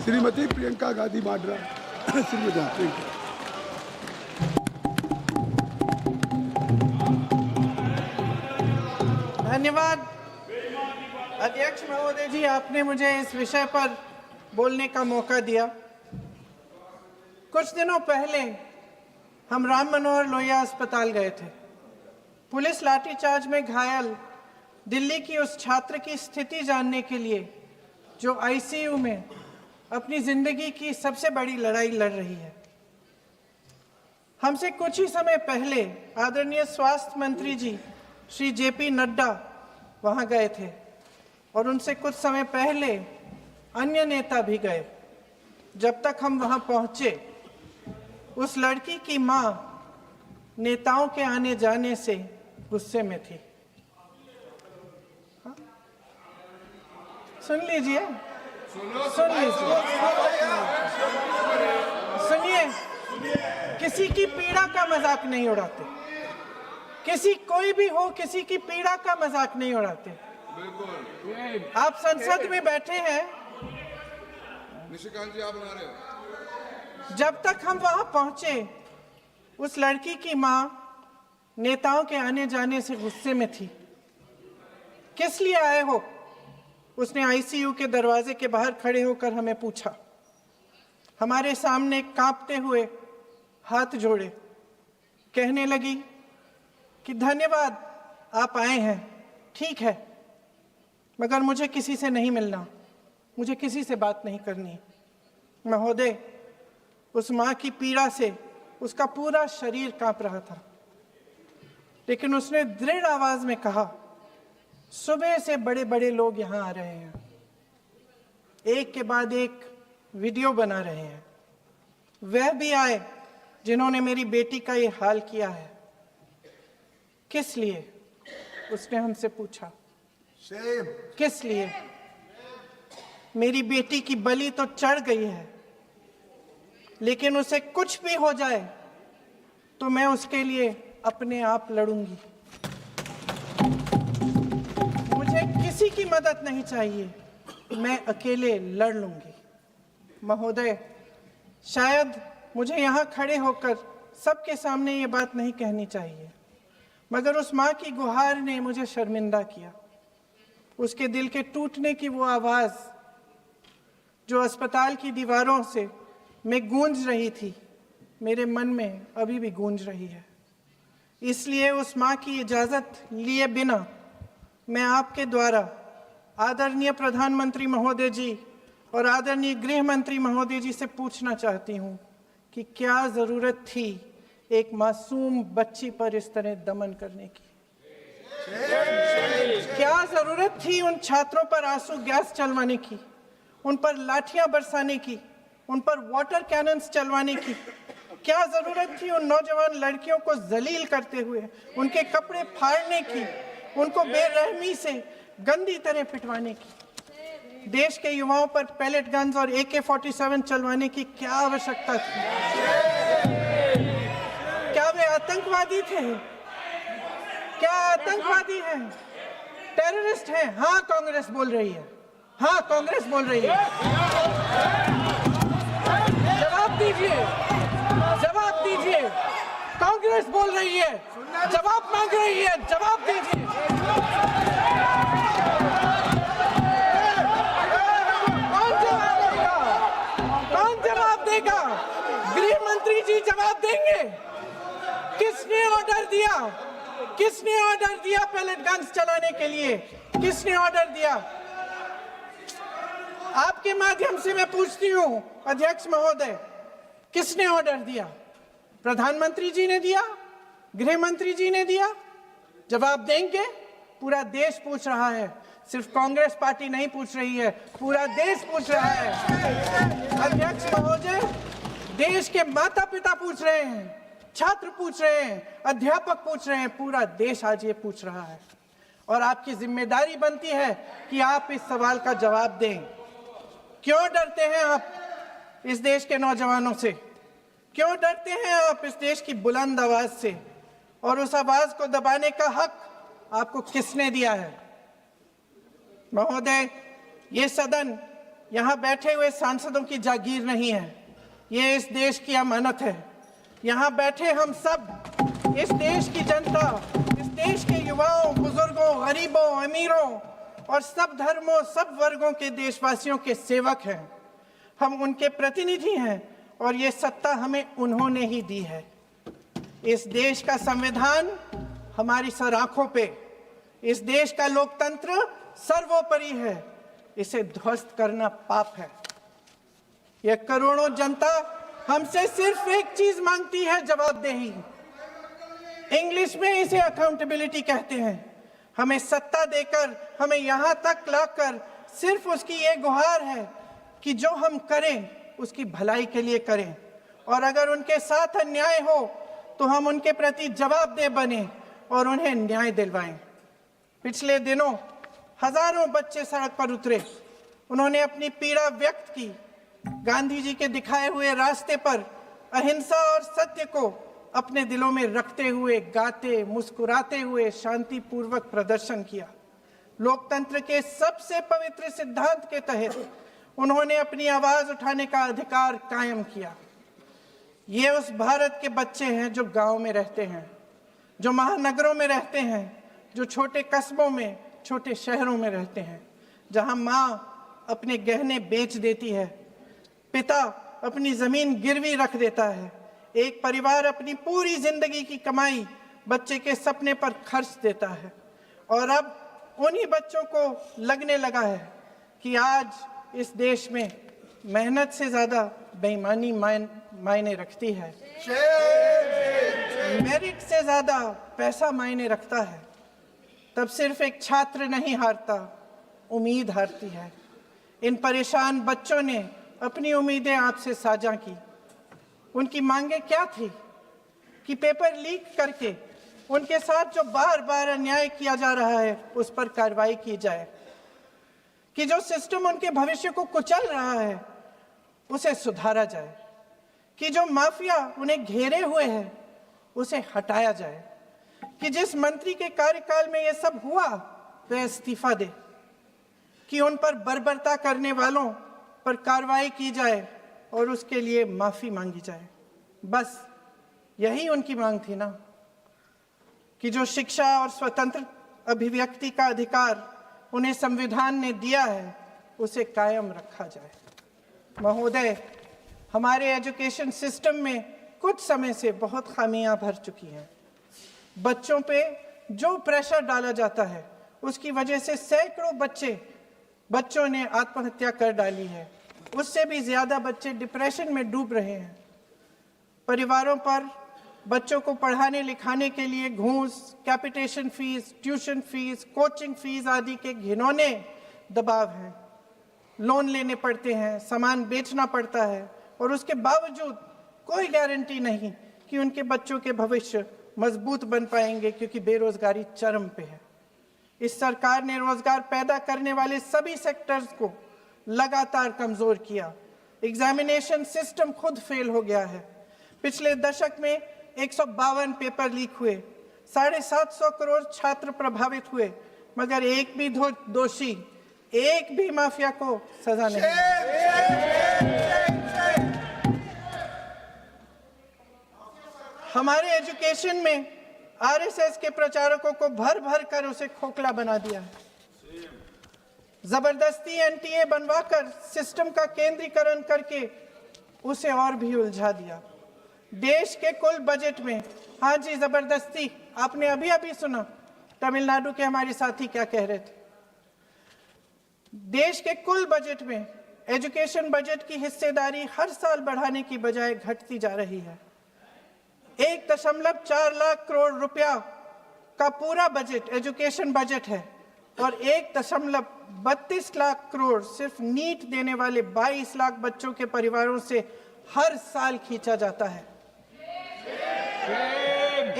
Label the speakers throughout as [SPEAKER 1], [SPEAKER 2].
[SPEAKER 1] श्रीमती प्रियंका गांधी वाड्रा। श्रीमती
[SPEAKER 2] धन्यवाद अध्यक्ष महोदय जी, आपने मुझे इस विषय पर बोलने का मौका दिया। कुछ दिनों पहले हम राम मनोहर लोहिया अस्पताल गए थे। पुलिस लाठीचार्ज में घायल दिल्ली की उस छात्र की स्थिति जानने के लिए जो आईसीयू में अपनी जिंदगी की सबसे बड़ी लड़ाई लड़ रही है। हमसे कुछ ही समय पहले आदरणीय स्वास्थ्य मंत्री जी श्री जेपी नड्डा वहां गए थे और उनसे कुछ समय पहले अन्य नेता भी गए। जब तक हम वहां पहुंचे, उस लड़की की मां नेताओं के आने जाने से गुस्से में थी। सुन लीजिए, सुनिए, किसी की पीड़ा का मजाक नहीं उड़ाते। कोई भी हो, किसी की पीड़ा का मजाक नहीं उड़ाते। आप संसद में बैठे हैं,
[SPEAKER 3] निशिकांत जी आप बना रहे हो।
[SPEAKER 2] जब तक हम वहां पहुंचे, उस लड़की की मां नेताओं के आने जाने से गुस्से में थी। किस लिए आए हो? उसने आईसीयू के दरवाजे के बाहर खड़े होकर हमें पूछा। हमारे सामने कांपते हुए हाथ जोड़े कहने लगी कि धन्यवाद आप आए हैं, ठीक है, मगर मुझे किसी से नहीं मिलना, मुझे किसी से बात नहीं करनी। महोदय, उस मां की पीड़ा से उसका पूरा शरीर कांप रहा था, लेकिन उसने दृढ़ आवाज में कहा, सुबह से बड़े बड़े लोग यहां आ रहे हैं, एक के बाद एक वीडियो बना रहे हैं। वह भी आए जिन्होंने मेरी बेटी का ये हाल किया है। किस लिए? उसने हमसे पूछा। किस लिए? मेरी बेटी की बलि तो चढ़ गई है, लेकिन उसे कुछ भी हो जाए तो मैं उसके लिए अपने आप लड़ूंगी। मुझे किसी की मदद नहीं चाहिए, मैं अकेले लड़ लूंगी। महोदय, शायद मुझे यहाँ खड़े होकर सबके सामने ये बात नहीं कहनी चाहिए, मगर उस माँ की गुहार ने मुझे शर्मिंदा किया। उसके दिल के टूटने की वो आवाज़ जो अस्पताल की दीवारों से में गूंज रही थी, मेरे मन में अभी भी गूंज रही है। इसलिए उस माँ की इजाज़त लिए बिना मैं आपके द्वारा आदरणीय प्रधानमंत्री महोदय जी और आदरणीय गृह मंत्री महोदय जी से पूछना चाहती हूँ कि क्या ज़रूरत थी एक मासूम बच्ची पर इस तरह दमन करने की? क्या ज़रूरत थी उन छात्रों पर आंसू गैस चलवाने की, उन पर लाठियां बरसाने की, उन पर वाटर कैनन्स चलवाने की? क्या ज़रूरत थी उन नौजवान लड़कियों को जलील करते हुए उनके कपड़े फाड़ने की, उनको बेरहमी से गंदी तरह पिटवाने की? देश के युवाओं पर पैलेट गन्स और AK-47 चलवाने की क्या आवश्यकता थी? क्या वे आतंकवादी थे? क्या आतंकवादी हैं? टेररिस्ट हैं? हाँ, कांग्रेस बोल रही है। हाँ, कांग्रेस बोल रही है। जवाब दीजिए, जवाब दीजिए। कांग्रेस बोल रही है, जवाब मांग रही है, जवाब दीजिए। कौन जवाब देगा? गृह मंत्री जी जवाब देंगे। किसने ऑर्डर दिया? किसने ऑर्डर दिया पैलेट गन्स चलाने के लिए? किसने ऑर्डर दिया? आपके माध्यम से मैं पूछती हूँ अध्यक्ष महोदय, किसने ऑर्डर दिया? प्रधानमंत्री जी ने दिया? गृह मंत्री जी ने दिया? जवाब देंगे? पूरा देश पूछ रहा है, सिर्फ कांग्रेस पार्टी नहीं पूछ रही है, पूरा देश पूछ रहा है। अध्यक्ष महोदय, देश के माता पिता पूछ रहे हैं, छात्र पूछ रहे हैं, अध्यापक पूछ रहे हैं, पूरा देश आज ये पूछ रहा है। और आपकी जिम्मेदारी बनती है कि आप इस सवाल का जवाब दें। क्यों डरते हैं आप इस देश के नौजवानों से? क्यों डरते हैं आप इस देश की बुलंद आवाज से? और उस आवाज को दबाने का हक आपको किसने दिया है? महोदय, ये सदन यहाँ बैठे हुए सांसदों की जागीर नहीं है, ये इस देश की अमानत है। यहाँ बैठे हम सब इस देश की जनता, इस देश के युवाओं, बुजुर्गों, गरीबों, अमीरों और सब धर्मों, सब वर्गों के देशवासियों के सेवक हैं। हम उनके प्रतिनिधि हैं और ये सत्ता हमें उन्होंने ही दी है। इस देश का संविधान हमारी सर आंखों पे, इस देश का लोकतंत्र सर्वोपरि है, इसे ध्वस्त करना पाप है। यह करोड़ों जनता हमसे सिर्फ एक चीज मांगती है, जवाबदेही। इंग्लिश में इसे अकाउंटेबिलिटी कहते हैं। हमें सत्ता देकर, हमें यहाँ तक लाकर सिर्फ उसकी ये गुहार है कि जो हम करें उसकी भलाई के लिए करें, और अगर उनके साथ अन्याय हो तो हम उनके प्रति जवाबदेह बने और उन्हें न्याय दिलवाएं। पिछले दिनों हजारों बच्चे सड़क पर उतरे, उन्होंने अपनी पीड़ा व्यक्त की। गांधी जी के दिखाए हुए रास्ते पर अहिंसा और सत्य को अपने दिलों में रखते हुए, गाते, मुस्कुराते हुए शांतिपूर्वक प्रदर्शन किया। लोकतंत्र के सबसे पवित्र सिद्धांत के तहत उन्होंने अपनी आवाज उठाने का अधिकार कायम किया। ये उस भारत के बच्चे हैं जो गांव में रहते हैं, जो महानगरों में रहते हैं, जो छोटे कस्बों में, छोटे शहरों में रहते हैं, जहां माँ अपने गहने बेच देती है, पिता अपनी जमीन गिरवी रख देता है, एक परिवार अपनी पूरी जिंदगी की कमाई बच्चे के सपने पर खर्च देता है। और अब उन्हीं बच्चों को लगने लगा है कि आज इस देश में मेहनत से ज्यादा बेईमानी मायने रखती है, मेरिट से ज्यादा पैसा मायने रखता है। तब सिर्फ एक छात्र नहीं हारता, उम्मीद हारती है। इन परेशान बच्चों ने अपनी उम्मीदें आपसे साझा की। उनकी मांगे क्या थी? कि पेपर लीक करके उनके साथ जो बार बार अन्याय किया जा रहा है उस पर कार्रवाई की जाए, कि जो सिस्टम उनके भविष्य को कुचल रहा है उसे सुधारा जाए, कि जो माफिया उन्हें घेरे हुए है उसे हटाया जाए, कि जिस मंत्री के कार्यकाल में यह सब हुआ वह इस्तीफा दे, कि उन पर बर्बरता करने वालों पर कार्रवाई की जाए और उसके लिए माफी मांगी जाए। बस यही उनकी मांग थी ना, कि जो शिक्षा और स्वतंत्र अभिव्यक्ति का अधिकार उन्हें संविधान ने दिया है उसे कायम रखा जाए। महोदय, हमारे एजुकेशन सिस्टम में कुछ समय से बहुत खामियां भर चुकी हैं। बच्चों पे जो प्रेशर डाला जाता है उसकी वजह से सैकड़ों बच्चों ने आत्महत्या कर डाली है। उससे भी ज्यादा बच्चे डिप्रेशन में डूब रहे हैं। परिवारों पर बच्चों को पढ़ाने लिखाने के लिए घूस, capitation fees, tuition fees, coaching fees आदि के घिनौने दबाव हैं। लोन लेने पड़ते हैं, सामान बेचना पड़ता है और उसके बावजूद कोई गारंटी नहीं कि उनके बच्चों के भविष्य मजबूत बन पाएंगे, क्योंकि बेरोजगारी चरम पे है। इस सरकार ने रोजगार पैदा करने वाले सभी सेक्टर्स को लगातार कमजोर किया। एग्जामिनेशन सिस्टम खुद फेल हो गया है। पिछले दशक में 152 पेपर लीक हुए, 750 करोड़ छात्र प्रभावित हुए, मगर एक भी दोषी, एक भी माफिया को सजा नहीं। हमारे एजुकेशन में आरएसएस के प्रचारकों को भर भर कर उसे खोखला बना दिया है। जबरदस्ती एनटीए बनवाकर सिस्टम का केंद्रीकरण करके उसे और भी उलझा दिया। देश के कुल बजट में, हाँ जी जबरदस्ती, आपने अभी अभी सुना तमिलनाडु के हमारे साथी क्या कह रहे थे। देश के कुल बजट में एजुकेशन बजट की हिस्सेदारी हर साल बढ़ाने की बजाय घटती जा रही है। 1.4 लाख करोड़ रुपया का पूरा बजट एजुकेशन बजट है और 1.32 लाख करोड़ सिर्फ नीट देने वाले 22 लाख बच्चों के परिवारों से हर साल खींचा जाता है।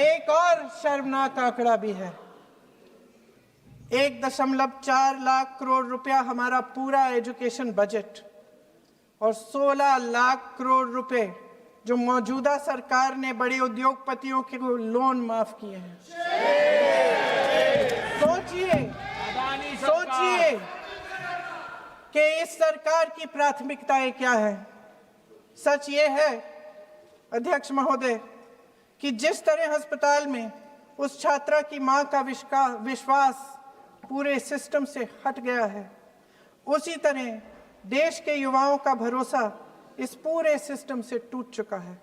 [SPEAKER 2] एक और शर्मनाक आंकड़ा भी है। 1.4 लाख करोड़ रुपया हमारा पूरा एजुकेशन बजट और 16 लाख करोड़ रुपए जो मौजूदा सरकार ने बड़े उद्योगपतियों के लोन माफ किए हैं। सोचिए कि इस सरकार की प्राथमिकताएं क्या है। सच ये है अध्यक्ष महोदय कि जिस तरह अस्पताल में उस छात्रा की मां का विश्वास पूरे सिस्टम से हट गया है, उसी तरह देश के युवाओं का भरोसा इस पूरे सिस्टम से टूट चुका है।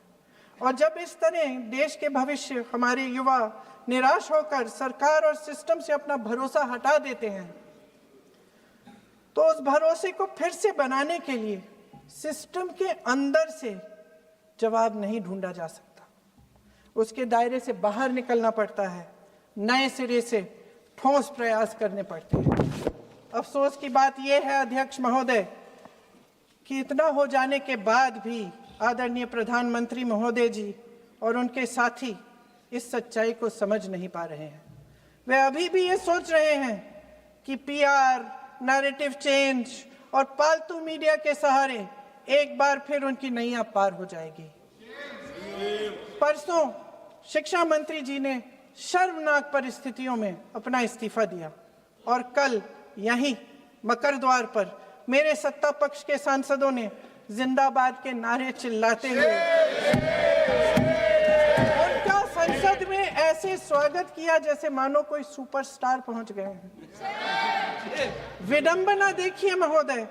[SPEAKER 2] और जब इस तरह देश के भविष्य हमारे युवा निराश होकर सरकार और सिस्टम से अपना भरोसा हटा देते हैं, तो उस भरोसे को फिर से बनाने के लिए सिस्टम के अंदर से जवाब नहीं ढूंढा जा सकता, उसके दायरे से बाहर निकलना पड़ता है, नए सिरे से ठोस प्रयास करने पड़ते हैं। अफसोस की बात यह है अध्यक्ष महोदय कि इतना हो जाने के बाद भी आदरणीय प्रधानमंत्री महोदय जी और उनके साथी इस सच्चाई को समझ नहीं पा रहे हैं। वे अभी भी ये सोच रहे हैं कि पीआर, नैरेटिव चेंज और पालतू मीडिया के सहारे एक बार फिर उनकी नैया पार हो जाएगी। परसों शिक्षा मंत्री जी ने शर्मनाक परिस्थितियों में अपना इस्तीफा दिया और कल यहीं मकर द्वार पर मेरे सत्ता पक्ष के सांसदों ने जिंदाबाद के नारे चिल्लाते हुए उनका संसद में ऐसे स्वागत किया जैसे मानो कोई सुपरस्टार पहुंच गए हैं। विडंबना देखिए महोदय,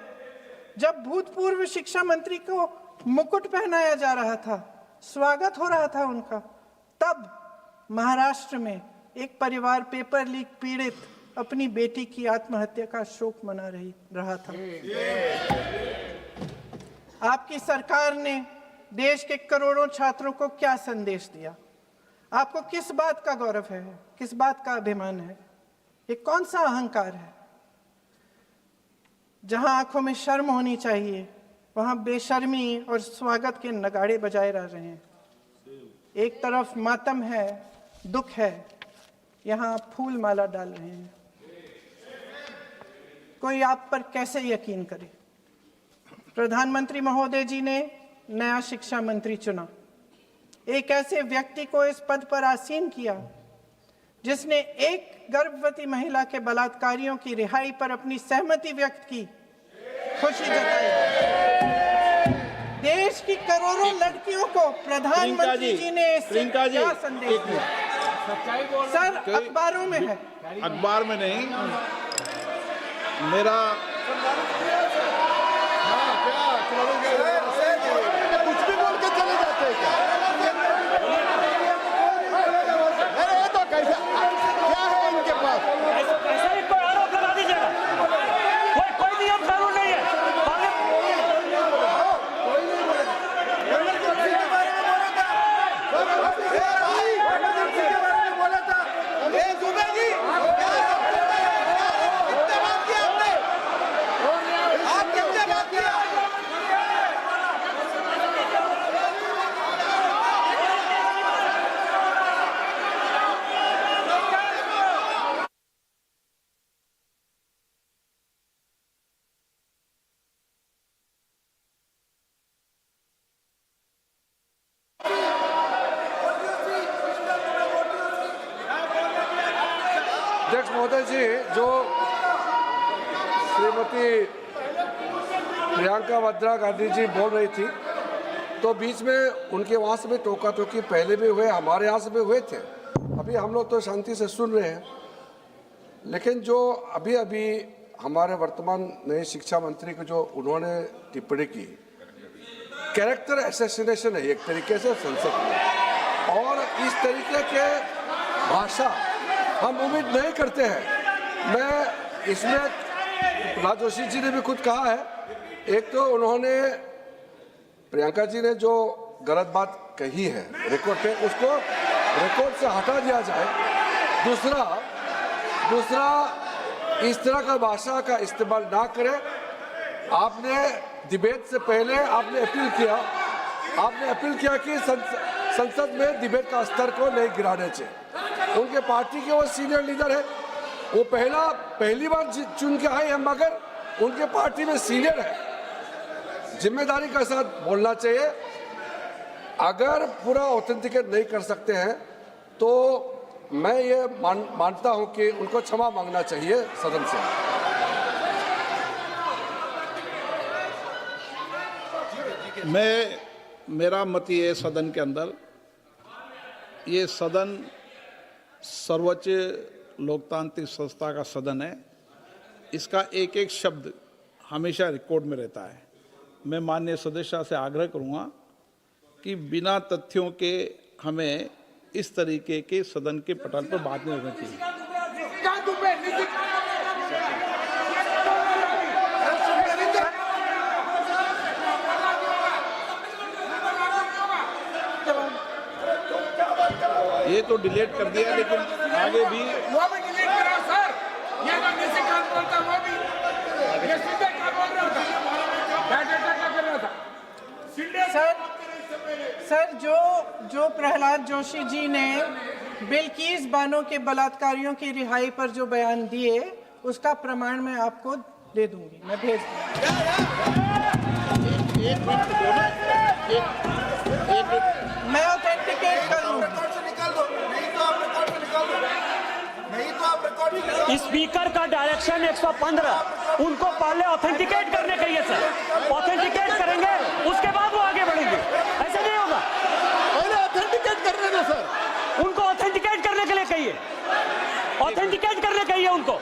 [SPEAKER 2] जब भूतपूर्व शिक्षा मंत्री को मुकुट पहनाया जा रहा था, स्वागत हो रहा था उनका, तब महाराष्ट्र में एक परिवार पेपर लीक पीड़ित अपनी बेटी की आत्महत्या का शोक मना रहा था। आपकी सरकार ने देश के करोड़ों छात्रों को क्या संदेश दिया? आपको किस बात का गौरव है, किस बात का अभिमान है? ये कौन सा अहंकार है? जहां आंखों में शर्म होनी चाहिए, वहां बेशर्मी और स्वागत के नगाड़े बजाए जा रहे हैं। एक तरफ मातम है, दुख है, यहां फूल माला डाल रहे हैं। कोई आप पर कैसे यकीन करे? प्रधानमंत्री महोदय जी ने नया शिक्षा मंत्री चुना, एक ऐसे व्यक्ति को इस पद पर आसीन किया जिसने एक गर्भवती महिला के बलात्कारियों की रिहाई पर अपनी सहमति व्यक्त की, खुशी जताई। देश की करोड़ों लड़कियों को प्रधानमंत्री जी ने इससे क्या संदेश दिया? सर, अखबारों में है।
[SPEAKER 4] अखबार में नहीं, मेरा कुछ भी बोल के चले जाते हैं क्या? अरे ये तो कैसा क्या है इनके पास?
[SPEAKER 5] ऐसा ही कोई आरोप लगा दीजिएगा, कोई नियम कानून नहीं है।
[SPEAKER 6] अध्यक्ष महोदय जी, जो श्रीमती प्रियंका वाड्रा गांधी जी बोल रही थी, तो बीच में उनके वहाँ से भी टोका टोकी पहले भी हुए, हमारे यहाँ से भी हुए थे। अभी हम लोग तो शांति से सुन रहे हैं, लेकिन जो अभी अभी हमारे वर्तमान नए शिक्षा मंत्री को जो उन्होंने टिप्पणी की, कैरेक्टर असैसिनेशन है एक तरीके से संसद में, और इस तरीके के भाषा हम उम्मीद नहीं करते हैं। मैं इसमें प्रहलाद जोशी जी ने भी खुद कहा है, एक तो उन्होंने प्रियंका जी ने जो गलत बात कही है रिकॉर्ड पे, उसको रिकॉर्ड से हटा दिया जाए। दूसरा इस तरह का भाषा का इस्तेमाल ना करें। आपने डिबेट से पहले आपने अपील किया कि संसद में डिबेट का स्तर को नहीं गिराने चाहिए। उनके पार्टी के वो सीनियर लीडर है, वो पहली बार चुन के आए हैं, मगर उनके पार्टी में सीनियर है। जिम्मेदारी के साथ बोलना चाहिए। अगर पूरा ऑथेंटिकेट नहीं कर सकते हैं तो मैं ये मानता हूं कि उनको क्षमा मांगना चाहिए सदन से।
[SPEAKER 7] मेरा मत ये है, सदन के अंदर ये सदन सर्वोच्च लोकतांत्रिक संस्था का सदन है। इसका एक एक शब्द हमेशा रिकॉर्ड में रहता है। मैं माननीय सदस्य से आग्रह करूंगा कि बिना तथ्यों के हमें इस तरीके के सदन के पटल पर बात नहीं करनी चाहिए। ये तो डिलीट कर दिया, लेकिन आगे भी
[SPEAKER 3] वो भी डिलीट करा सर। ये तो किसी का बोलता वो भी ये सीधे क्या बोल रहा था, डाटा कर रहा था
[SPEAKER 2] सर जो प्रहलाद जोशी जी ने बिल्किस बानो के बलात्कारियों की रिहाई पर जो बयान दिए, उसका प्रमाण मैं आपको दे दूंगी, मैं भेज मैं ऑथेंटिकेट कर लूंगा।
[SPEAKER 5] स्पीकर का डायरेक्शन 115, उनको पहले ऑथेंटिकेट करने कहिए सर। ऑथेंटिकेट करेंगे उसके बाद वो आगे बढ़ेंगे, ऐसे नहीं होगा।
[SPEAKER 4] पहले ऑथेंटिकेट करने दो सर।
[SPEAKER 5] उनको ऑथेंटिकेट करने के लिए कहिए, ऑथेंटिकेट करने कहिए उनको।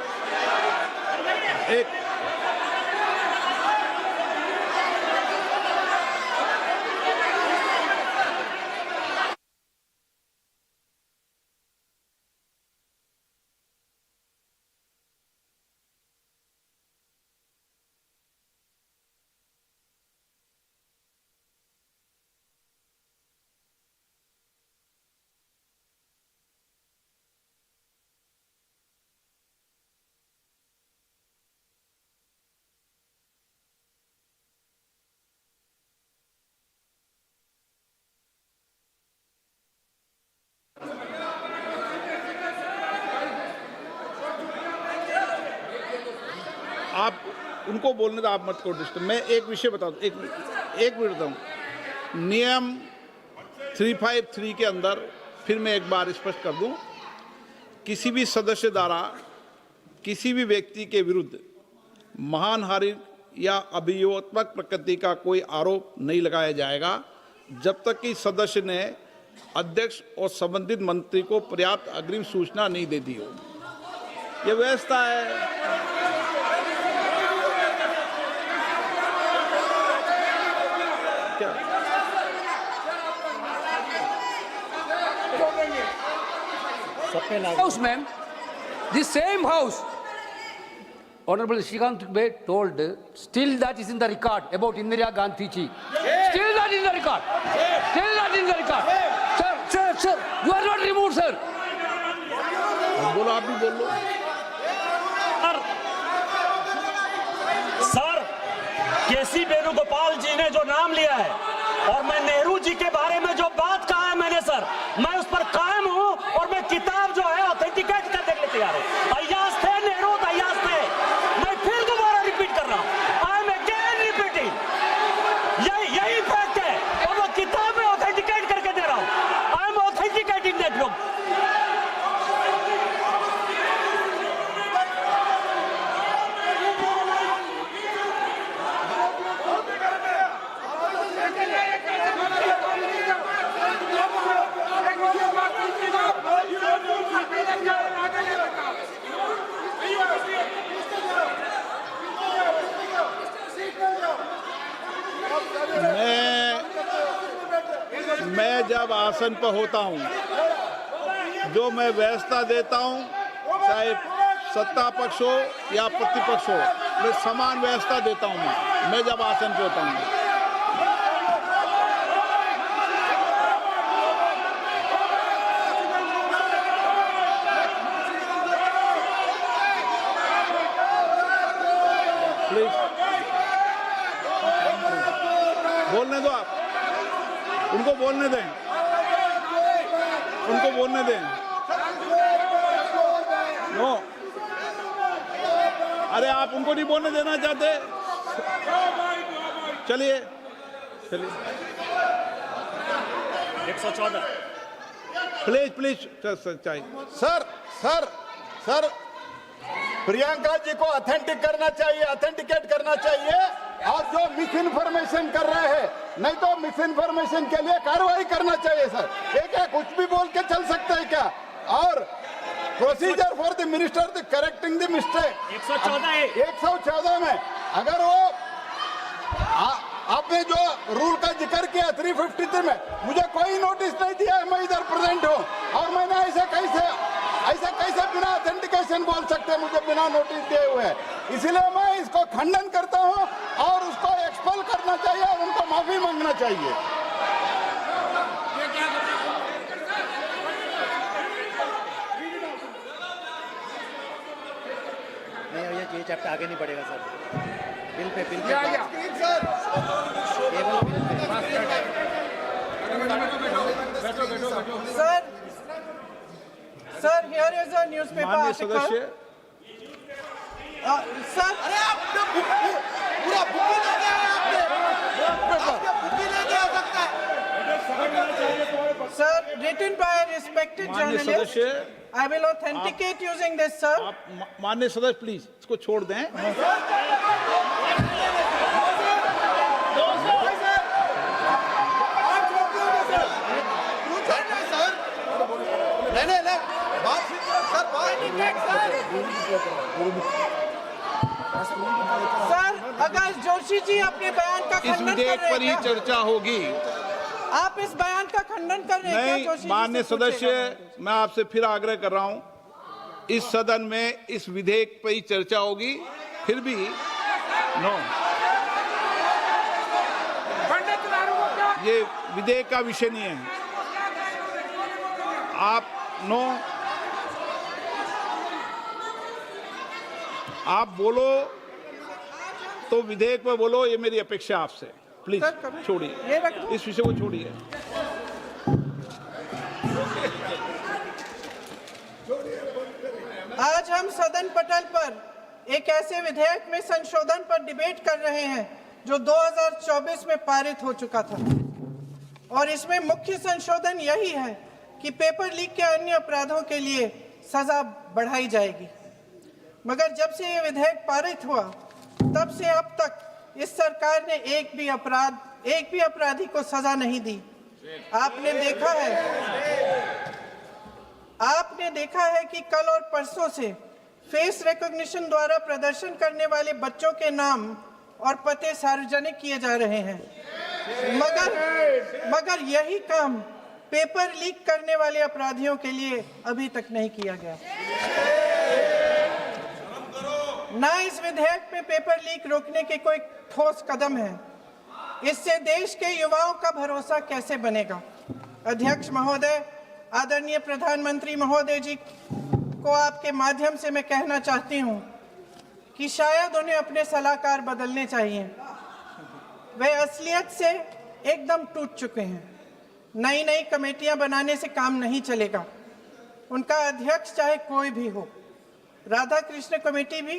[SPEAKER 7] आप उनको बोलने दो, आप मत करो डिस्टर्ब। मैं एक विषय बता दूं, एक मिनट बताऊं। नियम 353 के अंदर फिर मैं एक बार स्पष्ट कर दूं, किसी भी सदस्य द्वारा किसी भी व्यक्ति के विरुद्ध मानहानि या अभियोगात्मक प्रकृति का कोई आरोप नहीं लगाया जाएगा जब तक कि सदस्य ने अध्यक्ष और संबंधित मंत्री को पर्याप्त अग्रिम सूचना नहीं दे दी हो। यह व्यवस्था है।
[SPEAKER 8] House, ma'am, the same house, Honorable Shrikant Bey told, still that is in the record about Indira Gandhi ji. Still that in the record. Still that in the record. Sir, you are not removed, sir.
[SPEAKER 7] बोलो, आप भी बोल लो।
[SPEAKER 5] Sir, केसी वेणुगोपाल जी ने जो नाम लिया है और मैं नेहरू जी के बारे में जो बात कहा है मैंने सर, मैं उस पर कायम हूं और मैं किताब जो है ऑथेंटिकेट करने के लिए तैयार हूं। अय्याज थे नेहरू, अय्याज थे। मैं फिर दोबारा रिपीट कर रहा हूं, आई एम अगेन रिपीटिंग। यही फैक्ट है और वो किताब में ऑथेंटिकेट करके दे रहा हूं। I am authenticating that book.
[SPEAKER 7] मैं जब आसन पर होता हूं, जो मैं व्यवस्था देता हूं, चाहे सत्ता पक्ष हो या प्रतिपक्ष हो, मैं समान व्यवस्था देता हूं। मैं जब आसन पर होता हूं, प्लीज बोलने दो। आप उनको बोलने दें, उनको बोलने दें। नो, अरे आप उनको नहीं बोलने देना चाहते? चलिए
[SPEAKER 5] 114
[SPEAKER 7] प्लीज चाहिए।
[SPEAKER 4] सर, प्रियंका जी को ऑथेंटिकेट करना चाहिए और जो मिस इन्फॉर्मेशन कर रहे हैं, नहीं तो मिस इन्फॉर्मेशन के लिए कार्रवाई करना चाहिए सर। क्या कुछ भी बोल के चल सकते हैं क्या? और procedure for the minister the correcting the mistake 114 में अगर वो आपने जो रूल का जिक्र किया 353 में, मुझे कोई नोटिस नहीं दिया है, मैं इधर प्रेजेंट हूँ और मैंने ऐसे कैसे बिना ऑथेंटिकेशन बोल सकते, मुझे बिना नोटिस दिए हुए। इसलिए मैं इसको खंडन करता हूँ और उसको एक्सपेल करना चाहिए और उनको माफी मांगना चाहिए।
[SPEAKER 9] नहीं, ये चैप्टर आगे नहीं बढ़ेगा sir. Bill pay
[SPEAKER 2] sir here is a newspaper
[SPEAKER 7] माननीय
[SPEAKER 2] आर्टिकल।
[SPEAKER 7] सदस्य,
[SPEAKER 2] सर
[SPEAKER 4] अरे आपने पूरा बुकी लेके आए, आपने बुकी लेके आ सकता है
[SPEAKER 2] sir written by a respected
[SPEAKER 7] माननीय
[SPEAKER 2] journalist.
[SPEAKER 7] सदस्य,
[SPEAKER 2] I will authenticate using this, sir.
[SPEAKER 7] आप माननीय सदस्य प्लीज इसको छोड़ दें।
[SPEAKER 2] सर अगर जोशी जी अपने बयान का
[SPEAKER 7] इस
[SPEAKER 2] खंडन कर
[SPEAKER 7] विधेयक
[SPEAKER 2] रहे
[SPEAKER 7] पर ही
[SPEAKER 2] हैं क्या?
[SPEAKER 7] चर्चा होगी।
[SPEAKER 2] आप इस बयान का खंडन कर रहे हैं क्या
[SPEAKER 7] नहीं,
[SPEAKER 2] जोशी जी?
[SPEAKER 7] माननीय
[SPEAKER 2] से पूछेगा।
[SPEAKER 7] सदस्य, मैं आपसे फिर आग्रह कर रहा हूं, इस सदन में इस विधेयक पर ही चर्चा होगी। फिर भी नो, ये विधेयक का विषय नहीं है। आप नो, आप बोलो तो विधेयक पे बोलो, ये मेरी अपेक्षा आपसे। प्लीज
[SPEAKER 2] सर, कभी-
[SPEAKER 7] छोड़िए,
[SPEAKER 2] ये रख दो।
[SPEAKER 7] इस विषय को छोड़िए।
[SPEAKER 2] आज हम सदन पटल पर एक ऐसे विधेयक में संशोधन पर डिबेट कर रहे हैं जो 2024 में पारित हो चुका था और इसमें मुख्य संशोधन यही है कि पेपर लीक के अन्य अपराधों के लिए सजा बढ़ाई जाएगी। मगर जब से ये विधेयक पारित हुआ तब से अब तक इस सरकार ने एक भी अपराधी को सजा नहीं दी। आपने देखा है कि कल और परसों से फेस रिकॉग्निशन द्वारा प्रदर्शन करने वाले बच्चों के नाम और पते सार्वजनिक किए जा रहे हैं, मगर यही काम पेपर लीक करने वाले अपराधियों के लिए अभी तक नहीं किया गया। ना इस विधेयक में पेपर लीक रोकने के कोई ठोस कदम है। इससे देश के युवाओं का भरोसा कैसे बनेगा? अध्यक्ष महोदय, आदरणीय प्रधानमंत्री महोदय जी को आपके माध्यम से मैं कहना चाहती हूं कि शायद उन्हें अपने सलाहकार बदलने चाहिए। वे असलियत से एकदम टूट चुके हैं। नई कमेटियां बनाने से काम नहीं चलेगा। उनका अध्यक्ष चाहे कोई भी हो। राधा कृष्ण कमेटी भी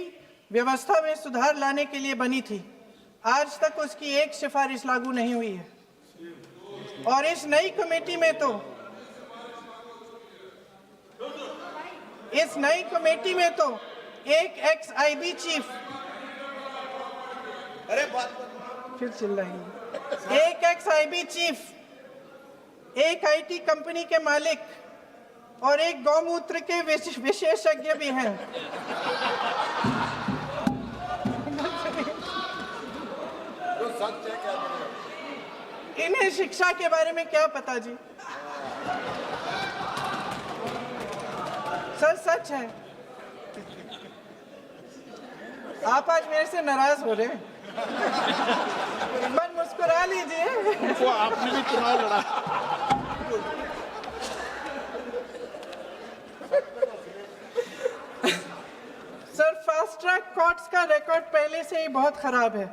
[SPEAKER 2] व्यवस्था में सुधार लाने के लिए बनी थी। आज तक उसकी एक सिफारिश लागू नहीं हुई है और इस नई कमेटी में तो एक एक्स-आईबी चीफ, फिर चिल्लाएंगे, एक एक्स-आईबी चीफ, एक आईटी कंपनी के मालिक और एक गौमूत्र के विशेषज्ञ भी हैं। इन्हें शिक्षा के बारे में क्या पता जी? सर सच है। आप आज मेरे से नाराज हो रहे हैं। मन मुस्कुरा लीजिए।
[SPEAKER 7] उनको आपने भी चुनाव लड़ा।
[SPEAKER 2] सर फास्ट ट्रैक कोर्ट्स का रिकॉर्ड पहले से ही बहुत खराब है।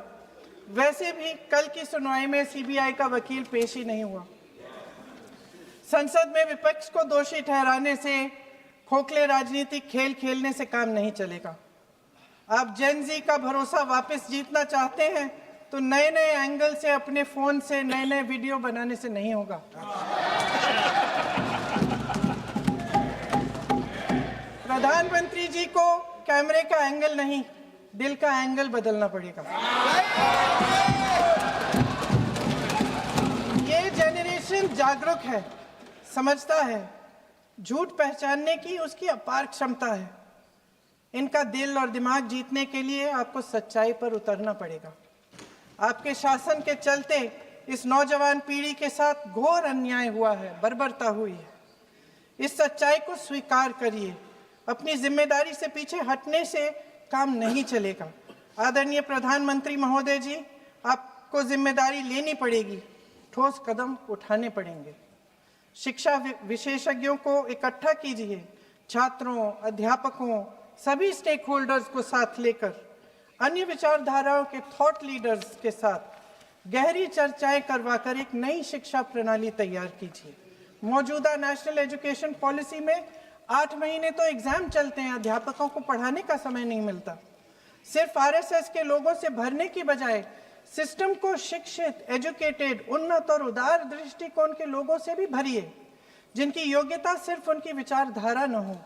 [SPEAKER 2] वैसे भी कल की सुनवाई में सीबीआई का वकील पेश ही नहीं हुआ। संसद में विपक्ष को दोषी ठहराने से, खोखले राजनीतिक खेल खेलने से काम नहीं चलेगा। आप जेन जी का भरोसा वापस जीतना चाहते हैं तो नए एंगल से अपने फोन से नए वीडियो बनाने से नहीं होगा। प्रधानमंत्री जी को कैमरे का एंगल नहीं, दिल का एंगल बदलना पड़ेगा। ये जेनरेशन जागरूक है, समझता है, झूठ पहचानने की उसकी अपार क्षमता है। इनका दिल और दिमाग जीतने के लिए आपको सच्चाई पर उतरना पड़ेगा। आपके शासन के चलते इस नौजवान पीढ़ी के साथ घोर अन्याय हुआ है, बर्बरता हुई है। इस सच्चाई को स्वीकार करिए। अपनी जिम्मेदारी से पीछे हटने से काम नहीं चलेगा। आदरणीय प्रधानमंत्री महोदय जी, आपको जिम्मेदारी लेनी पड़ेगी, ठोस कदम उठाने पड़ेंगे। शिक्षा विशेषज्ञों को इकट्ठा कीजिए, छात्रों, अध्यापकों, सभी स्टेक होल्डर्स को साथ लेकर, अन्य विचारधाराओं के थॉट लीडर्स के साथ गहरी चर्चाएं करवाकर एक नई शिक्षा प्रणाली तैयार कीजिए। मौजूदा नेशनल एजुकेशन पॉलिसी में 8 महीने तो एग्जाम चलते हैं, अध्यापकों को पढ़ाने का समय नहीं मिलता। सिर्फ आरएसएस के लोगों से भरने की बजाय सिस्टम को शिक्षित, एजुकेटेड, उन्नत और उदार दृष्टिकोण के लोगों से भी भरिए, जिनकी योग्यता सिर्फ उनकी विचारधारा न हो।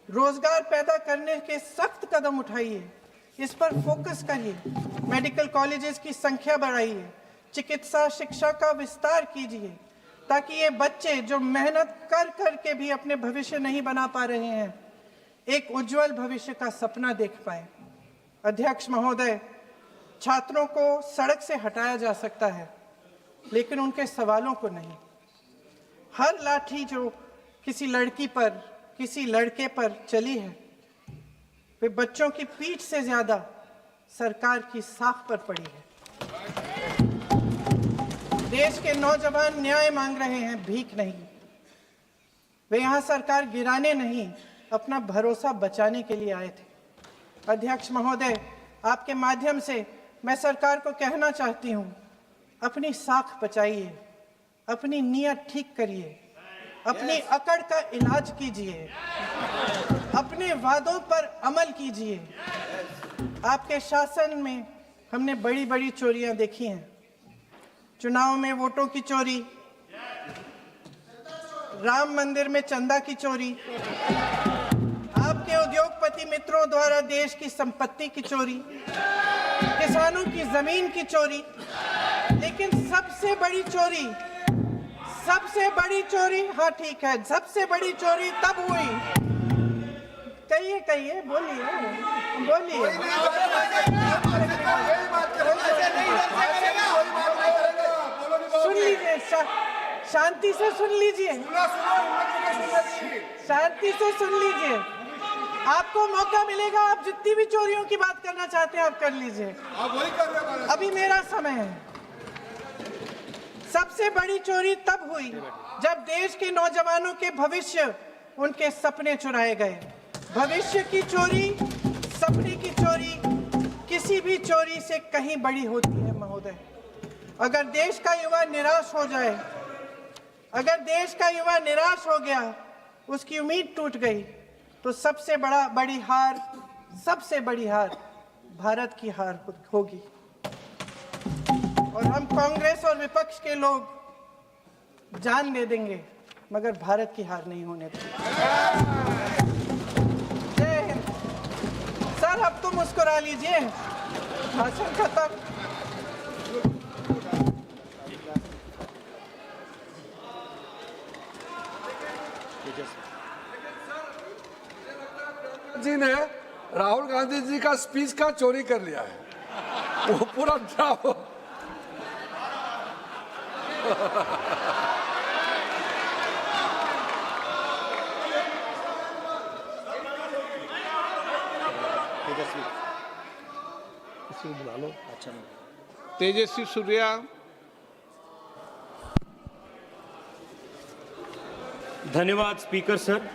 [SPEAKER 2] रोजगार पैदा करने के सख्त कदम उठाइए, इस पर फोकस करिए। मेडिकल कॉलेजेस की संख्या बढ़ाइए, चिकित्सा शिक्षा का विस्तार कीजिए, ताकि ये बच्चे जो मेहनत कर कर के भी अपने भविष्य नहीं बना पा रहे हैं, एक उज्जवल भविष्य का सपना देख पाए। अध्यक्ष महोदय, छात्रों को सड़क से हटाया जा सकता है, लेकिन उनके सवालों को नहीं। हर लाठी जो किसी लड़की पर, किसी लड़के पर चली है, वे बच्चों की पीठ से ज्यादा सरकार की साख पर पड़ी है। देश के नौजवान न्याय मांग रहे हैं, भीख नहीं। वे यहाँ सरकार गिराने नहीं, अपना भरोसा बचाने के लिए आए थे। अध्यक्ष महोदय, आपके माध्यम से मैं सरकार को कहना चाहती हूँ, अपनी साख बचाइए, अपनी नीयत ठीक करिए, अपनी अकड़ का इलाज कीजिए, अपने वादों पर अमल कीजिए। आपके शासन में हमने बड़ी बड़ी चोरियां देखी हैं। चुनाव में वोटों की चोरी, राम मंदिर में चंदा की चोरी, आपके उद्योगपति मित्रों द्वारा देश की संपत्ति की चोरी, किसानों की जमीन की चोरी, लेकिन सबसे बड़ी चोरी, हाँ ठीक है, सबसे बड़ी चोरी तब हुई। कहिए, बोलिए। सुन लीजिए, शांति से सुन लीजिए, शांति से सुन लीजिए। आपको मौका मिलेगा, आप जितनी भी चोरियों की बात करना चाहते हैं आप कर लीजिए, अभी मेरा समय है। सबसे बड़ी चोरी तब हुई जब देश के नौजवानों के भविष्य, उनके सपने चुराए गए। भविष्य की चोरी, सपने की चोरी किसी भी चोरी से कहीं बड़ी होती है महोदय। अगर देश का युवा निराश हो जाए, अगर देश का युवा निराश हो गया, उसकी उम्मीद टूट गई, तो सबसे बड़ी हार भारत की हार होगी। और हम कांग्रेस और विपक्ष के लोग जान दे देंगे, मगर भारत की हार नहीं होने देंगे। जय हिंद। सर, अब तो मुस्कुरा लीजिए, भाषण खत्म।
[SPEAKER 6] जी ने राहुल गांधी जी का स्पीच का चोरी कर लिया है, वो पूरा ड्रामा।
[SPEAKER 7] तेजस्वी सूर्या,
[SPEAKER 5] धन्यवाद स्पीकर सर।